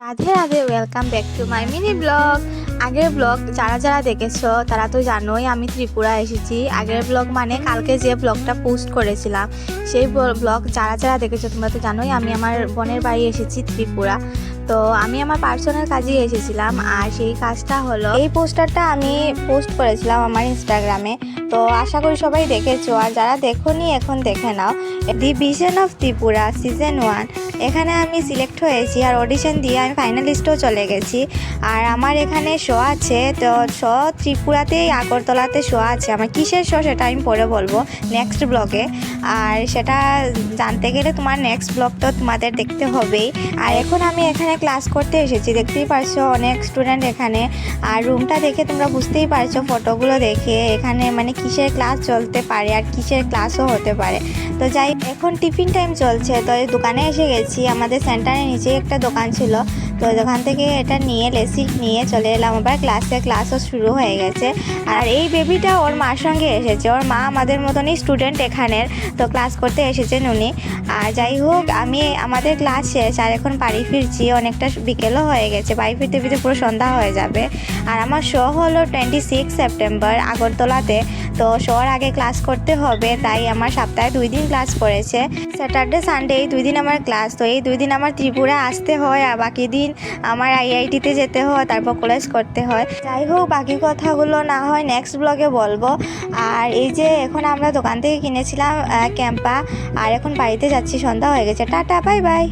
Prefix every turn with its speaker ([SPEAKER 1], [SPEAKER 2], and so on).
[SPEAKER 1] Radhe Radhe, welcome back to my mini blog. আগের blog যারা যারা দেখেছো তারা তো জানোই আমি ত্রিপুরা এসেছি। আগের ব্লগ মানে কালকে যে ব্লগটা পোস্ট করেছিলাম সেই ব্লগ যারা যারা দেখেছো তোমরা তো জানোই আমি আমার বোনের বাড়ি এসেছি ত্রিপুরা। তো আমি আমার পার্সোনাল কাজেই এসেছিলাম, আর সেই কাজটা হলো এই পোস্টারটা আমি পোস্ট করেছিলাম আমার ইনস্টাগ্রামে। তো আশা করি সবাই দেখেছো, আর যারা দেখোনি এখন দেখে নাও। দি ভিশন অফ ত্রিপুরা সিজন 1 এখানে আমি সিলেক্ট হয়েছি, আর অডিশন দিয়ে আমি ফাইনালিস্টও চলে গেছি। আর আমার এখানে শো আছে, তো শো ত্রিপুরাতেই আগরতলাতে শো আছে। আমার কিসের শো সেটা আমি পরে বলবো নেক্সট ব্লগে, আর সেটা জানতে গেলে তোমার নেক্সট ব্লগ তো তোমাদের দেখতে হবেই। আর এখন আমি এখানে ক্লাস করতে এসেছি, দেখতেই পারছো অনেক স্টুডেন্ট এখানে। আর রুমটা দেখে তোমরা বুঝতেই পারছো ফটোগুলো দেখে এখানে মানে কিসের ক্লাস চলতে পারে আর কিসের ক্লাসও হতে পারে। তো যাই, এখন টিফিন টাইম চলছে, তো এই দোকানে এসে গেছি। আমাদের সেন্টারের নিচে একটা দোকান ছিল, তো দোকান থেকে এটা নিয়ে লেসি নিয়ে চলে এলাম আবার ক্লাসও শুরু হয়ে গেছে। আর এই বেবিটা ওর মার সঙ্গে এসেছে, ওর মা আমাদের মতনই স্টুডেন্ট এখানের, তো ক্লাস করতে এসেছেন উনি। আর যাই হোক, আমাদের ক্লাস শেষ আর এখন বাড়ি ফিরছি, অনেকটা বিকেলও হয়ে গেছে, বাড়ি ফিরতে ফিরতে পুরো সন্ধ্যা হয়ে যাবে। আর আমার শো হলো 26 সেপ্টেম্বর আগরতলাতে। তো শোর আগে ক্লাস করতে হবে, তাই আমার সপ্তাহে 2 দিন ক্লাস পড়েছে, স্যাটারডে সানডে এই 2 দিন আমার ক্লাস। তো এই 2 দিন আমার ত্রিপুরা আসতে হয়, আর বাকি দিন আমার আইআইটিতে যেতে হয়, তারপর কলেজ করতে হয়। যাই হোক, বাকি কথাগুলো না হয় নেক্সট ব্লগে বলবো। আর এই যে এখন আমরা দোকান থেকে কিনেছিলাম ক্যাম্পা, আর এখন বাড়িতে যাচ্ছি, সন্ধ্যা হয়ে গেছে। Tata, bye bye.